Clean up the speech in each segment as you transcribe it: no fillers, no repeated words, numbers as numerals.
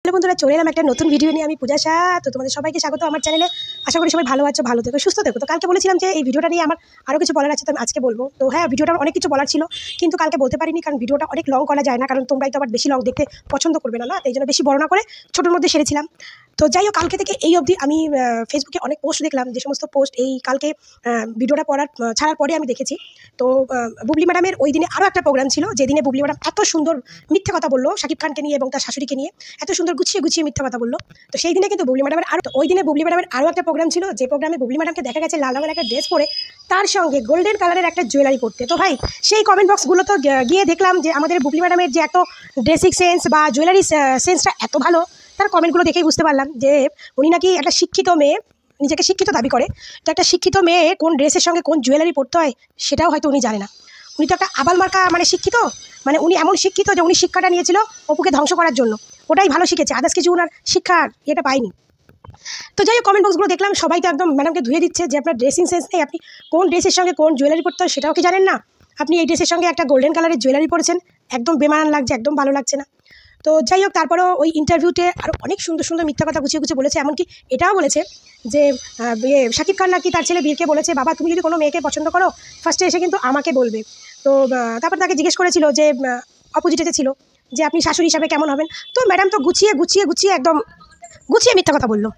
Hello বন্ধুরা, চলে এলাম একটা নতুন ভিডিও নিয়ে। আমি পূজাশা। তো তোমাদের সবাইকে স্বাগত আমার চ্যানেলে। আশা করি সবাই ভালো আছো, ভালো থেকো, সুস্থ থেকো। তো কালকে বলেছিলাম যে এই ভিডিওটা নিয়ে আমার আরও কিছু বলার আছে, তো আমি আজকে বলবো। তো হ্যাঁ, ভিডিওটার অনেক কিছু বলার ছিল, কিন্তু কালকে বলতে পারিনি, কারণ ভিডিওটা অনেক লং করা যায় না, কারণ তোমরাই তো আবার বেশি লং দেখতে পছন্দ করবে না, এই জন্য বেশি বড় না করে ছোটোর মধ্যে সেরেছিলাম। তো যাই হোক, কালকে থেকে এই অবধি আমি ফেসবুকে অনেক পোস্ট দেখলাম, যে সমস্ত পোস্ট এই কালকে ভিডিওটা ছাড়ার পরে আমি দেখেছি। তো বুবলি ম্যাডামের ওই দিনে আরও একটা প্রোগ্রাম ছিল, যেদিনে বুবলি ম্যাডাম এত সুন্দর মিথ্যে কথা বললো শাকিব খানকে নিয়ে এবং তার শাশুড়িকে নিয়ে, এত সুন্দর গুছিয়ে গুছিয়ে মিথ্যে কথা বললো। তো সেই দিনে কিন্তু বুবলি ম্যাডামের ওই দিনে বুবলি ম্যাডামের আরও একটা প্রোগ্রাম ছিল, যে প্রোগ্রামে বুবলি ম্যাডামকে দেখা গেছে লাল রঙের একটা ড্রেস পরে তার সঙ্গে গোল্ডেন কালারের একটা জুয়েলারি পরতে। তো ভাই, সেই কমেন্ট বক্সগুলো তো গিয়ে দেখলাম যে আমাদের বুবলি ম্যাডামের যে এত ড্রেসিং সেন্স বা জুয়েলারি সেন্সটা এত ভালো, তার কমেন্টগুলো দেখেই বুঝতে পারলাম যে উনি নাকি একটা শিক্ষিত মেয়ে, নিজেকে শিক্ষিত দাবি করে। তো একটা শিক্ষিত মেয়ে কোন ড্রেসের সঙ্গে কোন জুয়েলারি পরতে হয় সেটাও হয়তো উনি জানে না। উনি তো একটা আবাল মার্কা শিক্ষিত, উনি এমন শিক্ষিত যে উনি শিক্ষাটা নিয়েছিল অপুকে ধ্বংস করার জন্য, ওটাই ভালো শিখেছে, আদার্স কিছু ওনার শিক্ষার এটা পায়নি। তো যাই হোক, কমেন্ট বক্সগুলো দেখলাম সবাই তো একদম ম্যাডামকে ধুয়ে দিচ্ছে যে আপনার ড্রেসিং সেন্স নেই, আপনি কোন ড্রেসের সঙ্গে কোন জুয়েলারি পরতে হয় সেটাও কি জানেন না, আপনি এই ড্রেসের সঙ্গে একটা গোল্ডেন কালারের জুয়েলারি পরেছেন, একদম বেমানান লাগছে, একদম ভালো লাগছে না। তো যাই হোক, তারপরেও ওই ইন্টারভিউতে আরও অনেক সুন্দর সুন্দর মিথ্যা কথা গুছিয়ে গুছিয়ে বলেছে। এমনকি এটাও বলেছে যে শাকিব খান নাকি তার ছেলে বীরকে বলেছে, বাবা তুমি যদি কোনো মেয়েকে পছন্দ করো ফার্স্টে এসে কিন্তু আমাকে বলবে। তো তারপর তাকে জিজ্ঞেস করেছিল যে অপোজিটে ছিল যে আপনি শাশুড়ি হিসাবে কেমন হবেন। তো ম্যাডাম তো গুছিয়ে গুছিয়ে গুছিয়ে একদম গুছিয়ে মিথ্যা কথা বললো।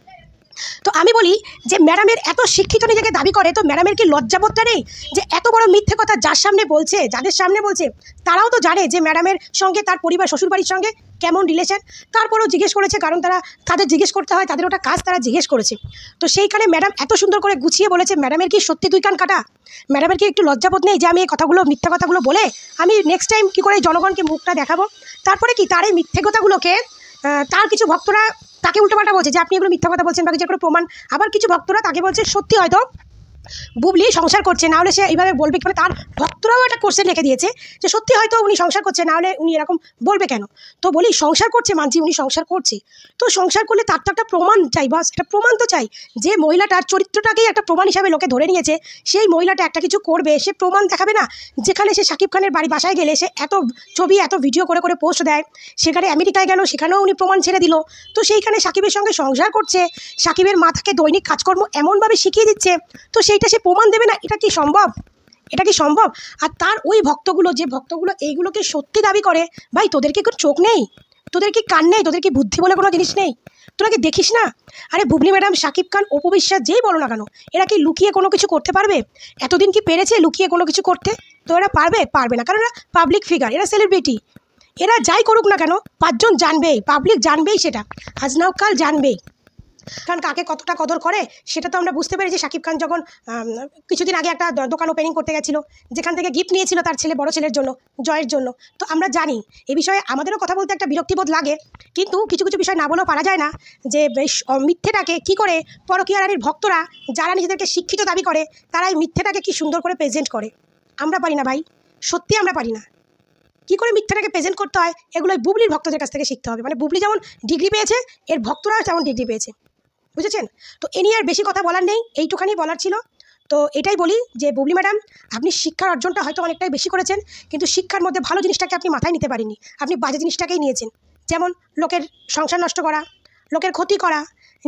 তো আমি বলি যে ম্যাডামের এত শিক্ষিত নিজেকে দাবি করে, তো ম্যাডামের কি লজ্জাবোধটা নেই যে এত বড় মিথ্যে কথা যার সামনে বলছে, যাদের সামনে বলছে তারাও তো জানে যে ম্যাডামের সঙ্গে তার পরিবার শ্বশুরবাড়ির সঙ্গে কেমন রিলেশন, তারপরেও জিজ্ঞেস করেছে, কারণ তাদের জিজ্ঞেস করতে হয়, তাদের ওটা কাজ, তারা জিজ্ঞেস করেছে। তো সেইখানে ম্যাডাম এত সুন্দর করে গুছিয়ে বলেছে, ম্যাডামের কি সত্যি দুই কান কাটা? ম্যাডামের কি একটু লজ্জাবোধ নেই যে আমি এই কথাগুলো মিথ্যা কথাগুলো বলে আমি নেক্সট টাইম কী করে জনগণকে মুখটা দেখাবো? তারপরে কি তার এই মিথ্যে কথাগুলোকে তার কিছু ভক্তরা তাকে উল্টোপাল্টা বলছে যে আপনি এগুলো মিথ্যা কথা বলছেন বা কিছু কোনো প্রমাণ, আবার কিছু ভক্তরা তাকে বলছে সত্যি হয়তো বুবলি সংসার করছে, না হলে সে এইভাবে বলবে, মানে তার ভক্তরাও একটা কোশ্চেন রেখে দিয়েছে যে সত্যি হয়তো উনি সংসার করছে, না হলে উনি এরকম বলবে কেন? তো বলি সংসার করছে, মানছি উনি সংসার করছে, তো সংসার করলে তার তো একটা প্রমাণ চাই, বাস একটা প্রমাণ তো চাই, যে মহিলাটার চরিত্রটাকেই একটা প্রমাণ হিসাবে লোকে ধরে নিয়েছে, সেই মহিলাটা একটা কিছু করবে, সে প্রমাণ দেখাবে না? যেখানে সে শাকিব খানের বাসায় গেলে সে এত ছবি এত ভিডিও করে করে পোস্ট দেয়, সেখানে আমেরিকায় গেল, সেখানেও উনি প্রমাণ ছেড়ে দিল। তো সেইখানে শাকিবের সঙ্গে সংসার করছে, শাকিবের মাথাকে দৈনিক কাজকর্ম এমনভাবে শিখিয়ে দিচ্ছে, তো সেইটা সে প্রমাণ দেবে না? এটা কি সম্ভব? এটা কি সম্ভব? আর তার ওই ভক্তগুলো, যে ভক্তগুলো এইগুলোকে সত্যি দাবি করে, ভাই তোদের কি কোনো চোখ নেই, তোদের কি কান নেই, তোদের কি বুদ্ধি বলে কোনো জিনিস নেই? তোরা কি দেখিস না? আরে বুবলি ম্যাডাম, শাকিব খান, অপু বিশ্বাস, যেই বলো না কেন, এরা কি লুকিয়ে কোনো কিছু করতে পারবে? এতদিন কি পেরেছে লুকিয়ে কোনো কিছু করতে? তো এরা পারবে না, কারণ এরা পাবলিক ফিগার, এরা সেলিব্রিটি, এরা যাই করুক না কেন পাঁচজন জানবেই, পাবলিক জানবেই, সেটা আজ নাও কাল জানবেই। কারণ কাকে কতটা কদর করে সেটা তো আমরা বুঝতে পেরেছি। শাকিব খান যখন কিছুদিন আগে একটা দোকান ওপেনিং করতে গেছিলো, যেখান থেকে গিফট নিয়েছিল তার ছেলে, বড় ছেলের জন্য, জয়ের জন্য, তো আমরা জানি এ বিষয়ে আমাদেরও কথা বলতে একটা বিরক্তিবোধ লাগে, কিন্তু কিছু কিছু বিষয় না বলেও পারা যায় না যে মিথ্যেটাকে কী করে পরকীয়া রানীর ভক্তরা, যারা নিজেদেরকে শিক্ষিত দাবি করে, তারা এই মিথ্যেটাকে কী সুন্দর করে প্রেজেন্ট করে। আমরা পারি না ভাই, সত্যি আমরা পারি না। কী করে মিথ্যাটাকে প্রেজেন্ট করতে হয় এগুলো বুবলির ভক্তদের কাছ থেকে শিখতে হবে। বুবলি যেমন ডিগ্রি পেয়েছে, এর ভক্তরাও তেমন ডিগ্রি পেয়েছে, বুঝেছেন? তো এ নিয়ে আর বেশি কথা বলার নেই, এইটুখানি বলার ছিল। তো এটাই বলি যে বুবলি ম্যাডাম, আপনি শিক্ষার অর্জনটা হয়তো অনেকটাই বেশি করেছেন, কিন্তু শিক্ষার মধ্যে ভালো জিনিসটাকে আপনি মাথায় নিতে পারেননি, আপনি বাজে জিনিসটাকেই নিয়েছেন। যেমন লোকের সংসার নষ্ট করা, লোকের ক্ষতি করা,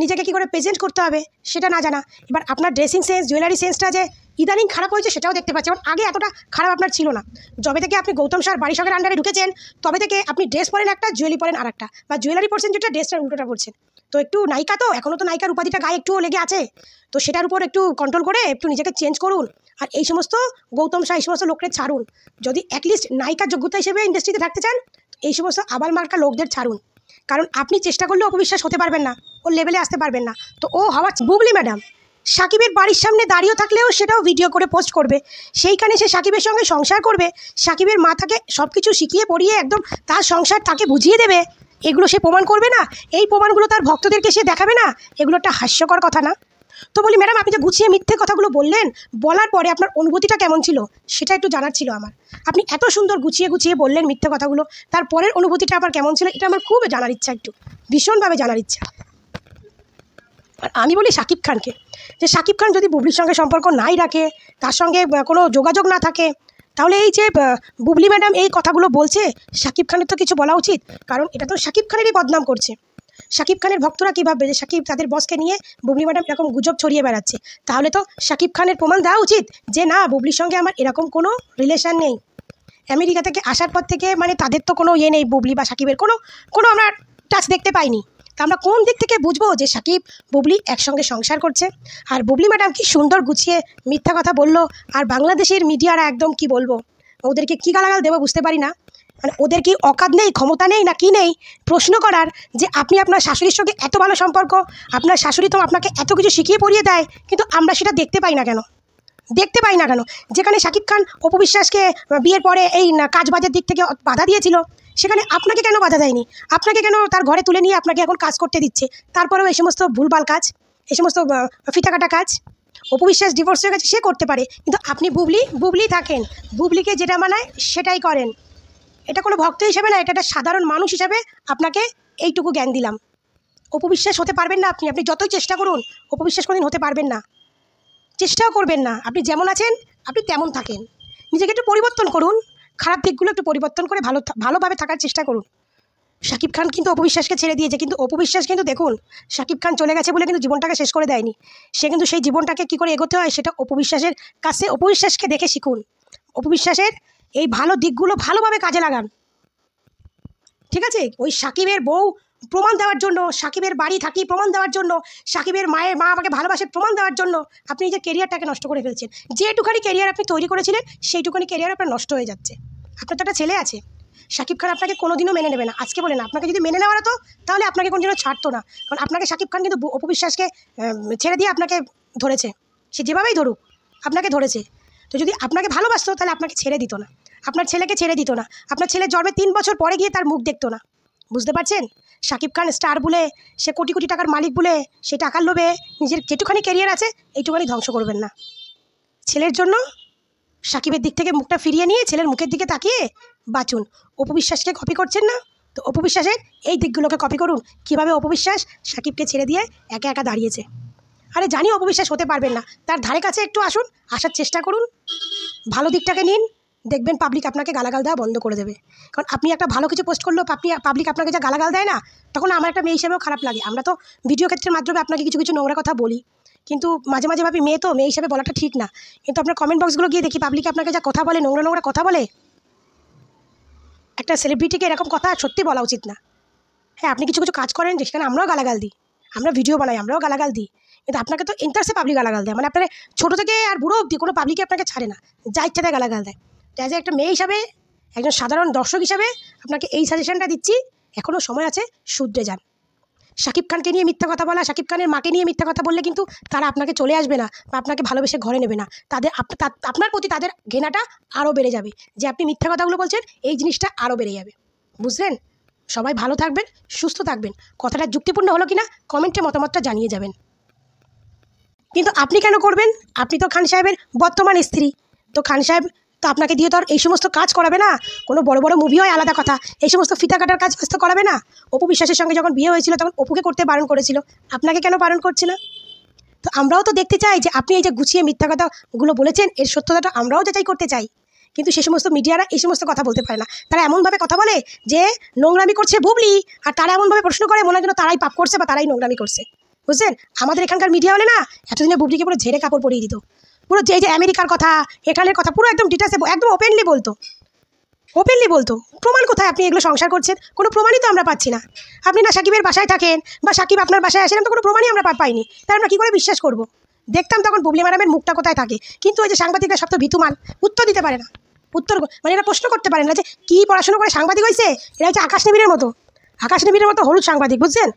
নিজেকে কী করে প্রেজেন্ট করতে হবে সেটা না জানা। এবার আপনার ড্রেসিং সেন্স, জুয়েলারি সেন্সটা যে ইদানিং খারাপ হয়েছে সেটাও দেখতে পাচ্ছি। আগে এতটা খারাপ আপনার ছিল না। যবে থেকে আপনি গৌতম স্যার বাড়ি সঙ্গের আন্ডারে ঢুকেছেন, তবে থেকে আপনি ড্রেস পরেন একটা, জুয়েলারি পরেন আর একটা, বা জুয়েলারি পরছেন যেটা, ড্রেসটার উল্টোটা পরছেন। তো একটু নায়িকা, তো এখনও তো নায়িকার উপাধিটা গায়ে একটুও লেগে আছে, তো সেটার উপর একটু কন্ট্রোল করে একটু নিজেকে চেঞ্জ করুন। আর এই সমস্ত গৌতম স্যার, এই সমস্ত লোকদের ছাড়ুন। যদি অ্যাটলিস্ট নায়িকার যোগ্যতা হিসেবে ইন্ডাস্ট্রিতে থাকতে চান, এই সমস্ত আবাল মার্কা লোকদের ছাড়ুন, কারণ আপনি চেষ্টা করলেও অপবিশ্বাস হতে পারবেন না, ওর লেভেলে আসতে পারবেন না। তো ও হওয়া বুবলি ম্যাডাম শাকিবের বাড়ির সামনে দাঁড়িয়ে থাকলেও সেটাও ভিডিও করে পোস্ট করবে, সেইখানে সে শাকিবের সঙ্গে সংসার করবে, শাকিবের মা তাকে সব কিছু শিখিয়ে পড়িয়ে একদম তার সংসার তাকে বুঝিয়ে দেবে, এগুলো সে প্রমাণ করবে না? এই প্রমাণগুলো তার ভক্তদেরকে সে দেখাবে না? এগুলো একটা হাস্যকর কথা না? তো বলি ম্যাডাম, আপনি যে গুছিয়ে মিথ্যে কথাগুলো বললেন, বলার পরে আপনার অনুভূতিটা কেমন ছিল সেটা একটু জানার ছিল আমার। আপনি এত সুন্দর গুছিয়ে গুছিয়ে বললেন মিথ্যে কথাগুলো, তারপরের অনুভূতিটা আবার কেমন ছিল এটা আমার খুব জানার ইচ্ছা, একটু ভীষণভাবে জানার ইচ্ছা। আর আমি বলি শাকিব খানকে, যে শাকিব খান যদি বুবলির সঙ্গে সম্পর্ক নাই রাখে, তার সঙ্গে কোনো যোগাযোগ না থাকে, তাহলে এই যে বুবলি ম্যাডাম এই কথাগুলো বলছে, শাকিব খানের তো কিছু বলা উচিত, কারণ এটা তো শাকিব খানেরই বদনাম করছে। শাকিব খানের ভক্তরা কী ভাববে যে শাকিব তাদের বসকে নিয়ে বুবলি ম্যাডাম এরকম গুজব ছড়িয়ে বেড়াচ্ছে। তাহলে তো শাকিব খানের প্রমাণ দেওয়া উচিত যে না, বুবলির সঙ্গে আমার এরকম কোনো রিলেশান নেই। আমেরিকা থেকে আসার পর থেকে মানে তাদের তো কোনো ইয়ে নেই, বুবলি বা শাকিবের কোনো আমরা টাচ দেখতে পাইনি। তা আমরা কোন দিক থেকে বুঝবো যে শাকিব বুবলি একসঙ্গে সংসার করছে? আর বুবলি ম্যাডাম কি সুন্দর গুছিয়ে মিথ্যা কথা বললো। আর বাংলাদেশের মিডিয়ারা একদম কি বলবো, ওদেরকে কী গালাগাল দেবো বুঝতে পারি না। মানে ওদের কি অকাত নেই, ক্ষমতা নেই না কি নেই প্রশ্ন করার যে আপনি আপনার শাশুড়ির সঙ্গে এত ভালো সম্পর্ক, আপনার শাশুড়ি তো আপনাকে এত কিছু শিখিয়ে পড়িয়ে দেয়, কিন্তু আমরা সেটা দেখতে পাই না কেন? যেখানে শাকিব খান অপু বিশ্বাসকে বিয়ের পরে এই কাজবাজের দিক থেকে বাধা দিয়েছিল, সেখানে আপনাকে কেন বাধা দেয়নি? আপনাকে কেন তার ঘরে তুলে নিয়ে আপনাকে এখন কাজ করতে দিচ্ছে? তারপরেও এই সমস্ত ভুলভাল কাজ, এই সমস্ত ফিতাকাটা কাজ। অপু বিশ্বাস ডিভোর্স হয়ে গেছে, সে করতে পারে, কিন্তু আপনি বুবলি থাকেন, বুবলিকে যেটা মানায় সেটাই করেন। এটা কোনো ভক্ত হিসেবে না, এটা একটা সাধারণ মানুষ হিসেবে আপনাকে এইটুকু জ্ঞান দিলাম। অপু বিশ্বাস হতে পারবেন না আপনি যতই চেষ্টা করুন, অপু বিশ্বাস কোনোদিন হতে পারবেন না, চেষ্টাও করবেন না। আপনি যেমন আছেন আপনি তেমন থাকেন, নিজেকে একটু পরিবর্তন করুন, খারাপ দিকগুলো একটু পরিবর্তন করে ভালোভাবে থাকার চেষ্টা করুন। শাকিব খান কিন্তু অপু বিশ্বাসকে ছেড়ে দিয়েছে, কিন্তু অপু বিশ্বাস কিন্তু দেখুন শাকিব খান চলে গেছে বলে কিন্তু জীবনটাকে শেষ করে দেয়নি। সে কিন্তু সেই জীবনটাকে কী করে এগোতে হয় সেটা অপু বিশ্বাসের কাছে, অপু বিশ্বাসকে দেখে শিখুন। অপু বিশ্বাসের এই ভালো দিকগুলো ভালোভাবে কাজে লাগান, ঠিক আছে? ওই শাকিবের বউ প্রমাণ দেওয়ার জন্য, শাকিবের বাড়ি থাকি প্রমাণ দেওয়ার জন্য, শাকিবের মা আমাকে ভালোবাসে প্রমাণ দেওয়ার জন্য আপনি যে কেরিয়ারটাকে নষ্ট করে ফেলছেন। যেটুখানি কেরিয়ার আপনি তৈরি করেছিলেন সেইটুখানি কেরিয়ার আপনার নষ্ট হয়ে যাচ্ছে। আপনার তো একটা ছেলে আছে, শাকিব খান আপনাকে কোনোদিনও মেনে নেবে না। আজকে বলে না, আপনাকে যদি মেনে নেওয়ার হতো তাহলে আপনাকে কোনোদিনও ছাড়তো না। কারণ আপনাকে শাকিব খান কিন্তু অপু বিশ্বাসকে ছেড়ে দিয়ে আপনাকে ধরেছে, সে যেভাবেই ধরুক আপনাকে ধরেছে। তো যদি আপনাকে ভালোবাসতো তাহলে আপনাকে ছেড়ে দিত না, আপনার ছেলেকে ছেড়ে দিত না, আপনার ছেলের জন্মে 3 বছর পরে গিয়ে তার মুখ দেখতো না। বুঝতে পারছেন? শাকিব খান স্টার বলে, সে কোটি কোটি টাকার মালিক বলে, সে টাকার লোভে নিজের যেটুখানি ক্যারিয়ার আছে এইটুখানি ধ্বংস করবেন না। ছেলের জন্য শাকিবের দিক থেকে মুখটা ফিরিয়ে নিয়ে ছেলের মুখের দিকে তাকিয়ে বাঁচুন। অপু বিশ্বাসকে কপি করছেন না তো অপু বিশ্বাসের এই দিকগুলোকে কপি করুন, কীভাবে অপু বিশ্বাস শাকিবকে ছেড়ে দিয়ে একা একা দাঁড়িয়েছে। আরে জানি অপু বিশ্বাস হতে পারবেন না, তার ধারে কাছে একটু আসুন, আসার চেষ্টা করুন, ভালো দিকটাকে নিন, দেখবেন পাবলিক আপনাকে গালাগাল দেওয়া বন্ধ করে দেবে। কারণ আপনি একটা ভালো কিছু পোস্ট করলেও পাবলিক আপনাকে যা গালাগাল দেয় না, তখন আমার একটা মেয়ে হিসেবেও খারাপ লাগে। আমরা তো ভিডিও ক্ষেত্রের মাধ্যমে আপনাকে কিছু কিছু নোংরা কথা বলি, কিন্তু মাঝে মাঝে ভাবি মেয়ে হিসেবে বলাটা ঠিক না। কিন্তু আপনার কমেন্ট বক্সগুলো গিয়ে দেখি পাবলিক আপনাকে যা কথা বলে, নোংরা কথা বলে। একটা সেলিব্রিটিকে এরকম কথা সত্যি বলা উচিত না। হ্যাঁ, আপনি কিছু কিছু কাজ করেন যেখানে আমরাও গালাগাল দিই, আমরা ভিডিও বানাই, আমরাও গালাগাল দিই, কিন্তু আপনাকে তো ইন্টারসে পাবলিক গালাগাল দেয়। মানে আপনার ছোটো থেকে আর বুড়ো অবধি কোনো পাবলিকে আপনাকে ছাড়ে না, যা ইচ্ছা দেয় গালাগাল দেয়। তো অ্যাজ একটা মেয়ে হিসাবে, একজন সাধারণ দর্শক হিসাবে আপনাকে এই সাজেশনটা দিচ্ছি, এখনও সময় আছে, শুধরে যান। শাকিব খানকে নিয়ে মিথ্যা কথা বলা, শাকিব খানের মাকে নিয়ে মিথ্যা কথা বললে কিন্তু তারা আপনাকে চলে আসবে না বা আপনাকে ভালোবেসে ঘরে নেবে না। আপনার প্রতি তাদের ঘৃণাটা আরও বেড়ে যাবে, যে আপনি মিথ্যা কথাগুলো বলছেন, এই জিনিসটা আরও বেড়ে যাবে। বুঝলেন? সবাই ভালো থাকবেন, সুস্থ থাকবেন। কথাটা যুক্তিপূর্ণ হলো কিনা কমেন্টে মতামতটা জানিয়ে যাবেন। কিন্তু আপনি কেন করবেন? আপনি তো খান সাহেবের বর্তমান স্ত্রী, তো খান সাহেব তো আপনাকে দিয়ে তো আর এই সমস্ত কাজ করাবে না। কোনো বড় বড় মুভি হয় আলাদা কথা, এই সমস্ত ফিতা কাটার কাজ তো করাবে না। অপু বিশ্বাসের সঙ্গে যখন বিয়ে হয়েছিল তখন অপুকে করতে বারণ করেছিল, আপনাকে কেন বারণ করছে না? তো আমরাও তো দেখতে চাই যে আপনি এই যে গুছিয়ে মিথ্যা কথাগুলো বলেছেন, এর সত্যতাটা আমরাও যাচাই করতে চাই। কিন্তু সে সমস্ত মিডিয়ারা এই সমস্ত কথা বলতে পারে না। তারা এমনভাবে কথা বলে যে নোংরামি করছে বুবলি, আর তারা এমনভাবে প্রশ্ন করে মনে হয় যেন তারাই পাপ করছে বা তারাই নোংরামি করছে। বুঝছেন? আমাদের এখানকার মিডিয়া হলে না এতদিনে বুবলিকে পুরো ঝেড়ে কাপড় পরিয়ে দিত, পুরো যে আমেরিকার কথা, এখানের কথা পুরো একদম ডিটেলসে একদম ওপেনলি বলতো। প্রমাণ কোথায়? আপনি এগুলো সংসার করছেন, কোনো প্রমাণই তো আমরা পাচ্ছি না। আপনি না সাকিবের বাসায় থাকেন বা সাকিব আপনার বাসায় আসেন, তো কোনো প্রমাণই আমরা পাইনি, তাই আমরা কী করে বিশ্বাস করব? দেখতাম তখন বুবলি ম্যাডামের মুখটা কোথায় থাকে, কিন্তু ওই যে সাংবাদিকরা সব তো ভীতুমান, উত্তর দিতে পারে না, মানে এরা প্রশ্ন করতে পারে না যে কী পড়াশোনা করে সাংবাদিক হয়েছে, এরা হচ্ছে আকাশ নিবিড়ের মতো হলুদ সাংবাদিক। বুঝছেন?